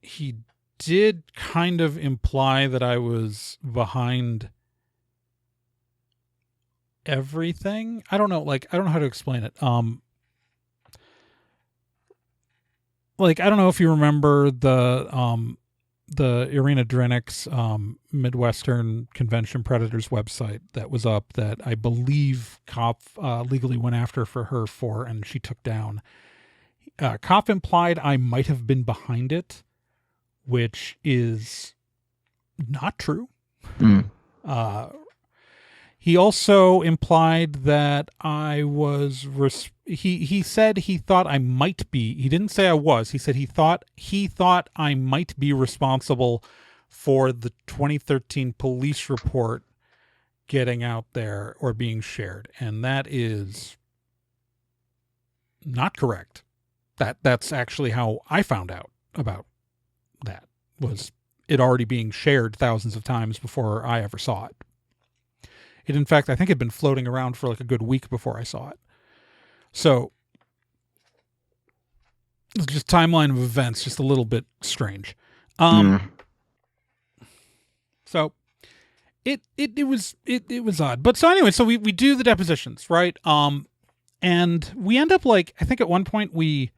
He did kind of imply that I was behind everything. I don't know how to explain it. Like, I don't know if you remember the Irina Drinnick's Midwestern Convention Predators website that was up that I believe Kopf legally went after her for, and she took down. Kopf implied I might have been behind it, which is not true. He also implied that I was, he said he thought I might be, he didn't say I was, he said he thought I might be responsible for the 2013 police report getting out there or being shared. And that is not correct. That's actually how I found out about that, was it already being shared thousands of times before I ever saw it. It, in fact, I think had been floating around for like a good week before I saw it. So, it's just timeline of events, just a little bit strange. So, it was odd. But so anyway, so we do the depositions, right? And we end up like, I think at one point we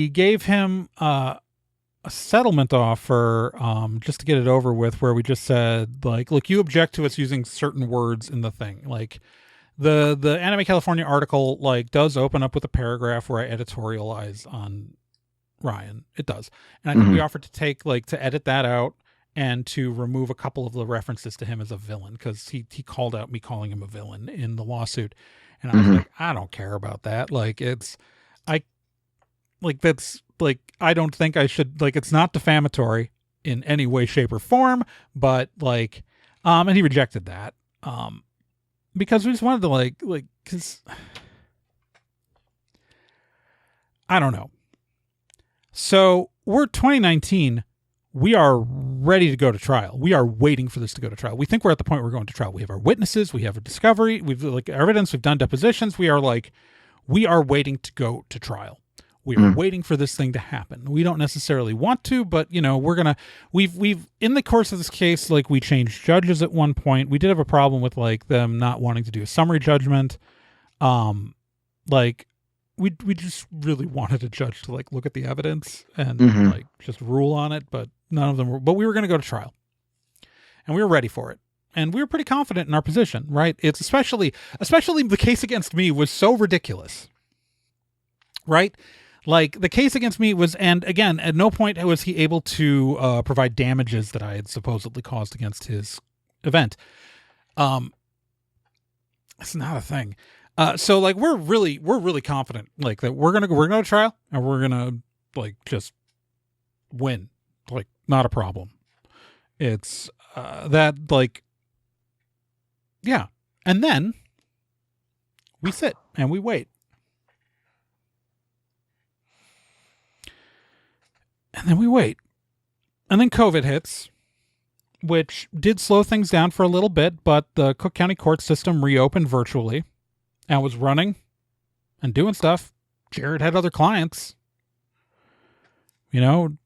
gave him a settlement offer just to get it over with, where we just said, like, look, you object to us using certain words in the thing. Like, the Anime California article like does open up with a paragraph where I editorialize on Ryan. It does. And I think we offered to edit that out and to remove a couple of the references to him as a villain, because he called out me calling him a villain in the lawsuit. And I was like, I don't care about that. Like, I don't think I should, like, it's not defamatory in any way, shape, or form, but like, and he rejected that, because we just wanted to cause I don't know. So we're 2019. We are ready to go to trial. We are waiting for this to go to trial. We think we're at the point where we're going to trial. We have our witnesses. We have a discovery. We've like evidence. We've done depositions. We are waiting to go to trial. We are waiting for this thing to happen. We don't necessarily want to, but you know, we've in the course of this case, like, we changed judges at one point. We did have a problem with like them not wanting to do a summary judgment. Like, we just really wanted a judge to like look at the evidence and like just rule on it, but none of them were, but we were going to go to trial and we were ready for it. And we were pretty confident in our position, right? It's especially the case against me was so ridiculous, right? Like, the case against me was, and again, at no point was he able to provide damages that I had supposedly caused against his event. It's not a thing. So like, we're really confident, like, that we're gonna go to trial and we're gonna like just win, like, not a problem. It's that, like, yeah, and then we sit and we wait. And then we wait. And then COVID hits, which did slow things down for a little bit, but the Cook County court system reopened virtually and was running and doing stuff. Jared had other clients. You know,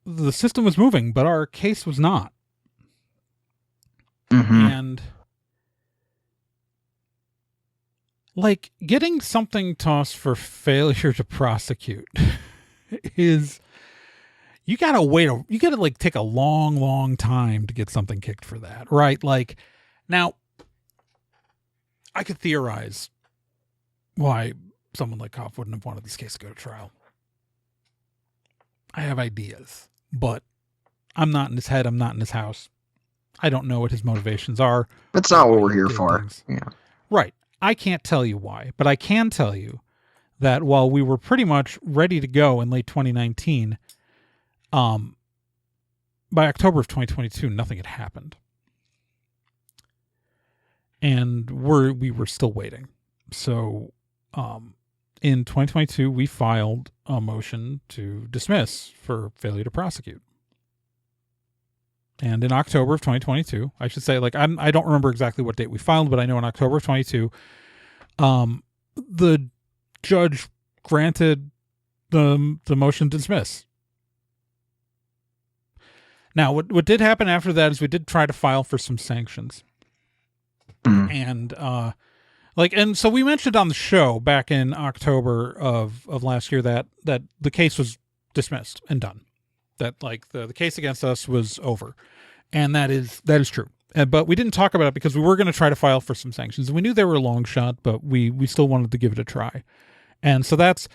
the system was moving, but our case was not. Mm-hmm. And like getting something tossed for failure to prosecute is, you gotta like take a long time to get something kicked for that, right? Like, now I could theorize why someone like Kopf wouldn't have wanted this case to go to trial. I have ideas, but I'm not in his head. I'm not in his house. I don't know what his motivations are. That's not what we're here for. Things. Yeah. Right. I can't tell you why, but I can tell you that while we were pretty much ready to go in late 2019, by October of 2022, nothing had happened. And we were still waiting. So, in 2022, we filed a motion to dismiss for failure to prosecute. And in October of 2022, I should say, like, I don't remember exactly what date we filed, but I know in October of 22, the judge granted the motion to dismiss. Now, what did happen after that is we did try to file for some sanctions. And, and so we mentioned on the show back in October of last year that the case was dismissed and done. That like the case against us was over. And that is true. But we didn't talk about it because we were going to try to file for some sanctions. And we knew they were a long shot, but we still wanted to give it a try. And so that's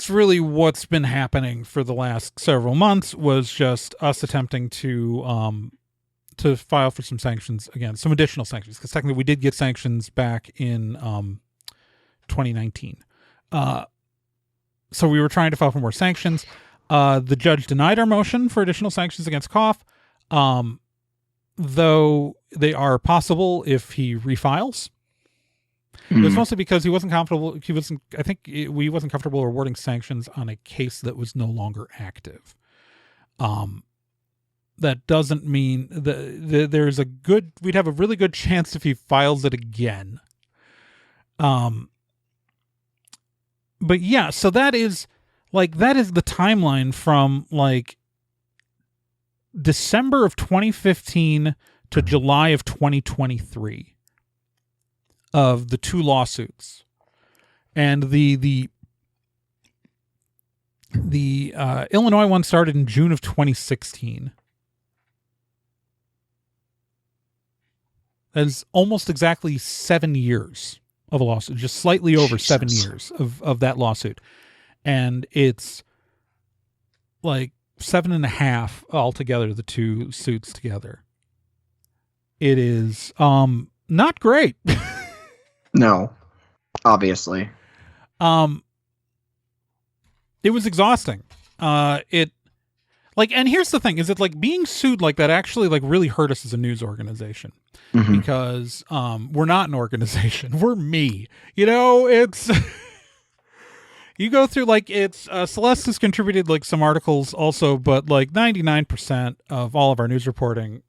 really what's been happening for the last several months, was just us attempting to file for some sanctions again, some additional sanctions, because technically we did get sanctions back in 2019. So we were trying to file for more sanctions. The judge denied our motion for additional sanctions against Kopf, though they are possible if he refiles. It was mostly because he wasn't comfortable. We wasn't comfortable awarding sanctions on a case that was no longer active. That doesn't mean that we'd have a really good chance if he files it again. But yeah, so that is the timeline from like December of 2015 to July of 2023 of the two lawsuits. And the Illinois one started in June of 2016. That is almost exactly 7 years of a lawsuit, just slightly over 7 years of that lawsuit. And it's like 7.5 altogether, the two suits together. It is not great. No, obviously. It was exhausting. And here's the thing, is that like being sued like that actually like really hurt us as a news organization. Mm-hmm. Because we're not an organization. We're me. It's you go through like it's Celeste has contributed like some articles also, but like 99% of all of our news reporting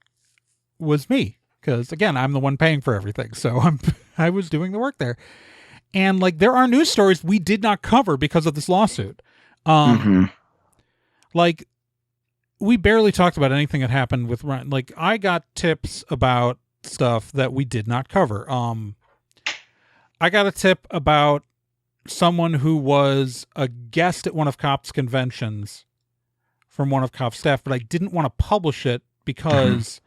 was me, because again, I'm the one paying for everything. So I was doing the work there. And like there are news stories we did not cover because of this lawsuit. Like we barely talked about anything that happened with Ryan. Like I got tips about stuff that we did not cover. I got a tip about someone who was a guest at one of Kopf's conventions from one of Kopf's staff, but I didn't want to publish it because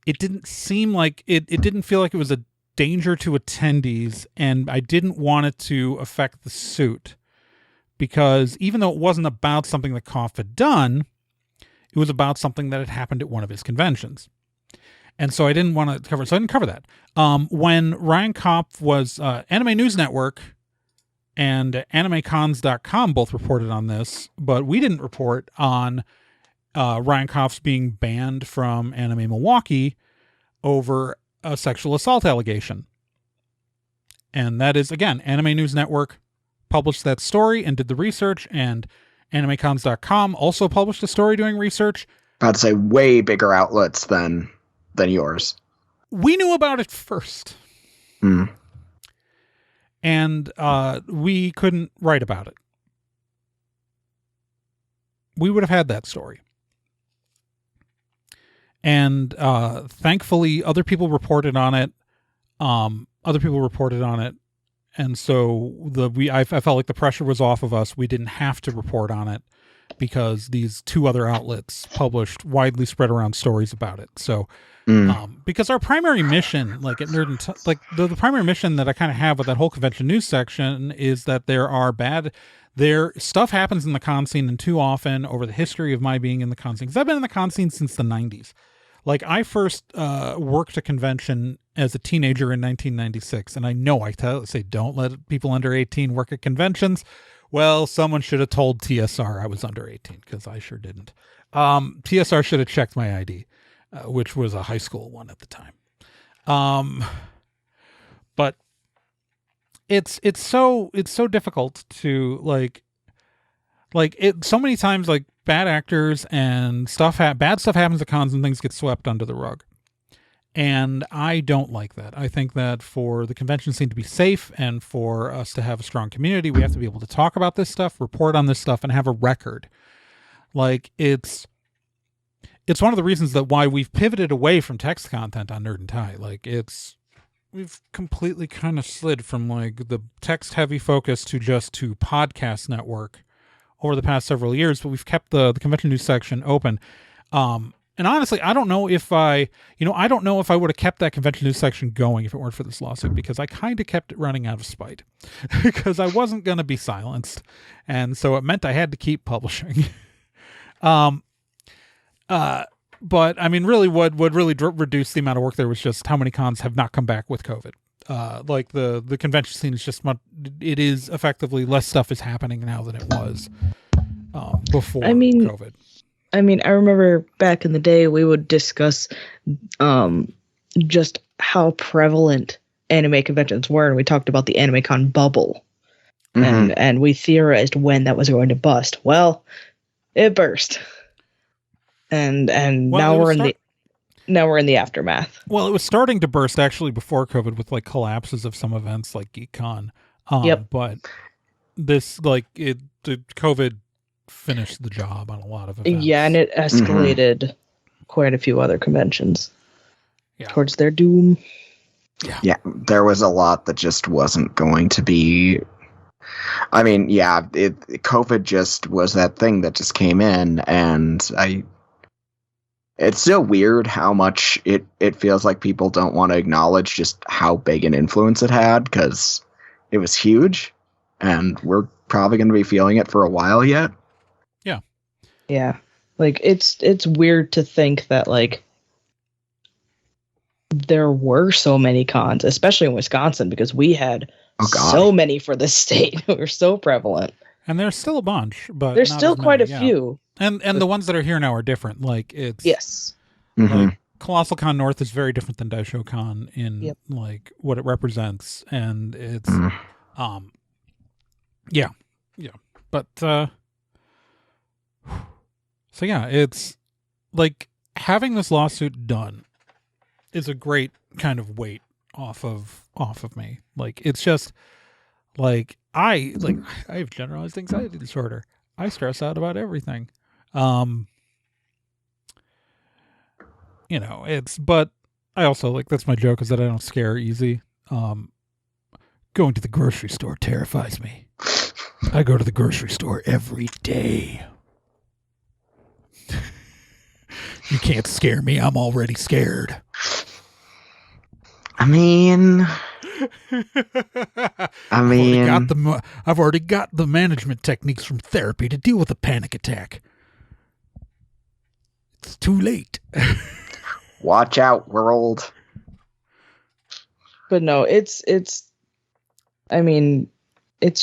it didn't seem like it didn't feel like it was a danger to attendees, and I didn't want it to affect the suit, because even though it wasn't about something that Kopf had done, it was about something that had happened at one of his conventions. And so I didn't want to cover it. So I didn't cover that. When Ryan Kopf was Anime News Network and AnimeCons.com both reported on this, but we didn't report on Ryan Kopf's being banned from Anime Milwaukee over a sexual assault allegation. And that is, again, Anime News Network published that story and did the research, and AnimeCons.com also published a story doing research. I'd say way bigger outlets than yours. We knew about it first. And we couldn't write about it. we would have had that story. And thankfully, other people reported on it. And so I felt like the pressure was off of us. We didn't have to report on it because these two other outlets published widely spread around stories about it. So, because our primary mission, like at Nerd and like the primary mission that I kind of have with that whole convention news section is that stuff happens in the con scene, and too often over the history of my being in the con scene, because I've been in the con scene since the 90s. Like, I first worked a convention as a teenager in 1996, and I know I say don't let people under 18 work at conventions. Well, someone should have told TSR I was under 18, because I sure didn't. TSR should have checked my ID, which was a high school one at the time. But it's so difficult to like it so many times, like, bad actors and bad stuff happens at cons and things get swept under the rug. And I don't like that. I think that for the convention scene to be safe and for us to have a strong community, we have to be able to talk about this stuff, report on this stuff, and have a record. Like, it's one of the reasons that why we've pivoted away from text content on Nerd and Tie. Like, we've completely kind of slid from like the text heavy focus to podcast network over the past several years, but we've kept the convention news section open. And honestly, I don't know if I would have kept that convention news section going if it weren't for this lawsuit, because I kind of kept it running out of spite because I wasn't going to be silenced. And so it meant I had to keep publishing. But I mean, really what really reduced the amount of work there was just how many cons have not come back with COVID. Like the convention scene is just it is effectively less stuff is happening now than it was before COVID. I mean, I remember back in the day we would discuss just how prevalent anime conventions were, and we talked about the AnimeCon bubble, and we theorized when that was going to bust. Well, it burst, and now we're in the aftermath. Well, it was starting to burst actually before COVID with like collapses of some events like GeekCon. But this the COVID finished the job on a lot of events. Yeah, and it escalated quite a few other conventions towards their doom. Yeah, there was a lot that just wasn't going to be. I mean, COVID just was that thing that just came in, and it's still weird how much it feels like people don't want to acknowledge just how big an influence it had, because it was huge, and we're probably going to be feeling it for a while yet. Yeah. Like, it's weird to think that, like, there were so many cons, especially in Wisconsin, because we had so many for the state. We were so prevalent. And there's still a bunch, but there's still quite a few. And the ones that are here now are different. Like, it's like Colossal Con North is very different than Daisho Con in like what it represents, and it's but so yeah, it's like having this lawsuit done is a great kind of weight off of me. Like, it's just like I have generalized anxiety disorder. I stress out about everything. But I also, like, that's my joke, is that I don't scare easy. Going to the grocery store terrifies me. I go to the grocery store every day. You can't scare me. I'm already scared. I mean, I've already got the management techniques from therapy to deal with a panic attack. It's too late. Watch out, world. But no, it's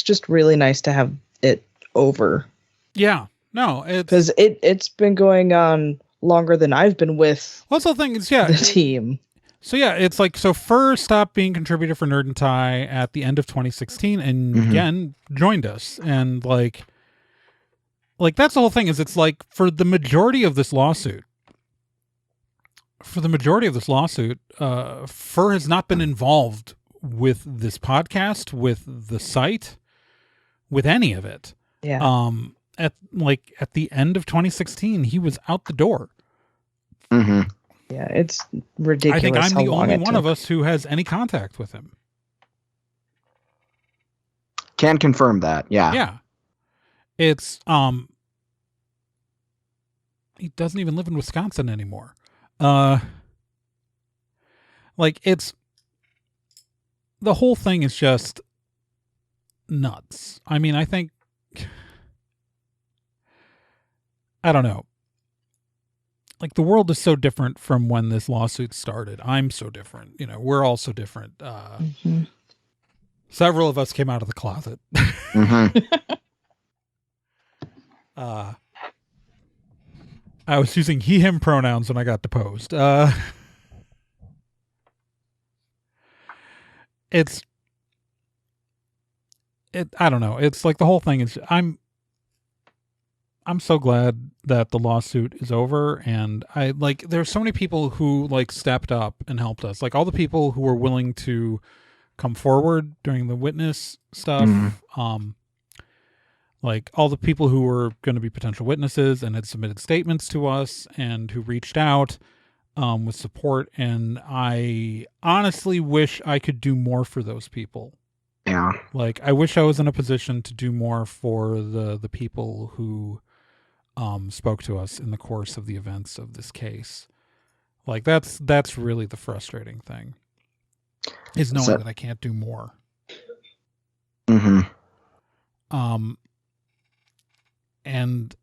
just really nice to have it over. Yeah. No, because it's been going on longer than I've been with. Well, the thing is, the team. So yeah, it's like, so Pher stopped being contributor for Nerd and Tie at the end of 2016, and again joined us, and like that's the whole thing. Is it's like for the majority of this lawsuit, Pher has not been involved with this podcast, with the site, with any of it. Yeah. at the end of 2016, he was out the door. Mm-hmm. Yeah, it's ridiculous. I think I'm how the long only it one took. of us who has any contact with him. Can confirm that. Yeah. Yeah. It's he doesn't even live in Wisconsin anymore. It's the whole thing is just nuts. I mean, I think I don't know. Like, the world is so different from when this lawsuit started. I'm so different. You know, we're all so different. Several of us came out of the closet. Mm-hmm. I was using he, him pronouns when I got deposed. I don't know. It's like the whole thing is, I'm so glad that the lawsuit is over, and there's so many people who stepped up and helped us. Like, all the people who were willing to come forward during the witness stuff. Like, all the people who were going to be potential witnesses and had submitted statements to us and who reached out with support. And I honestly wish I could do more for those people. Yeah. Like, I wish I was in a position to do more for the people who spoke to us in the course of the events of this case. Like, that's really the frustrating thing, is knowing that I can't do more. Mm-hmm. And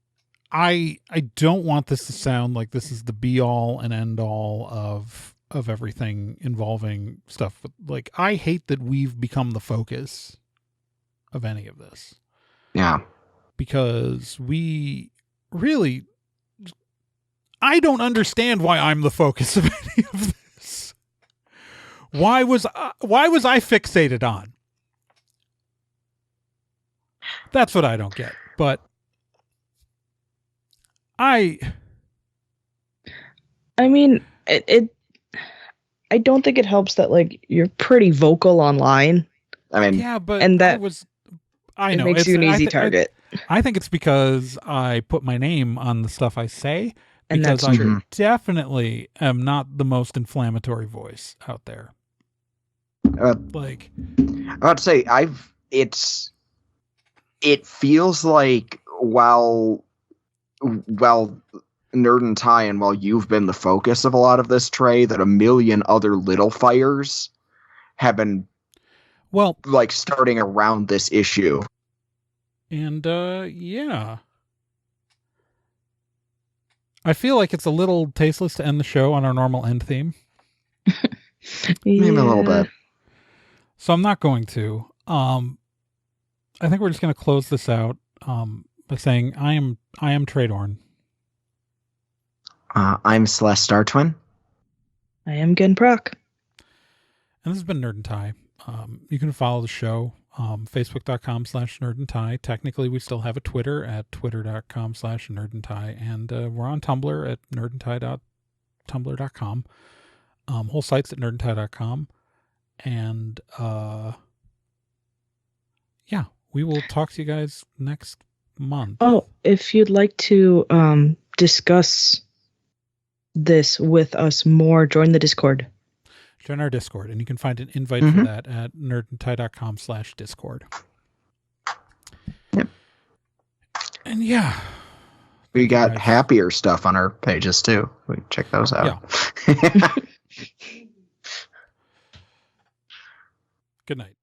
I don't want this to sound like this is the be all and end all of everything involving stuff. Like, I hate that we've become the focus of any of this. Yeah. Because we really, I don't understand why I'm the focus of any of this. Why was I fixated on? That's what I don't get. But I mean, it I don't think it helps that you're pretty vocal online. I mean, yeah, but and that I know it makes you an easy target. I think it's because I put my name on the stuff I say, And because that's true. I definitely am not the most inflammatory voice out there. I would say it feels like while Nerd and Tie, and while you've been the focus of a lot of this, Trae, that a million other little fires have been starting around this issue. And yeah, I feel like it's a little tasteless to end the show on our normal end theme. Maybe a little bit. So I'm not going to. I think we're just going to close this out by saying I am Trae Dorn. I'm Celeste Startwin. I am Gen Proc. And this has been Nerd and Tie. You can follow the show, facebook.com/nerdandtie. Technically, we still have a Twitter at twitter.com/nerdandtie. And we're on Tumblr at nerdandtie.tumblr.com. Whole site's at nerdandtie.com. And yeah, we will talk to you guys next month. Oh, if you'd like to discuss this with us more, join the Discord. Join our Discord, and you can find an invite for that at nerdandtie.com/discord. Yep. And yeah, we got happier stuff on our pages too. We check those out. Yeah. Good night.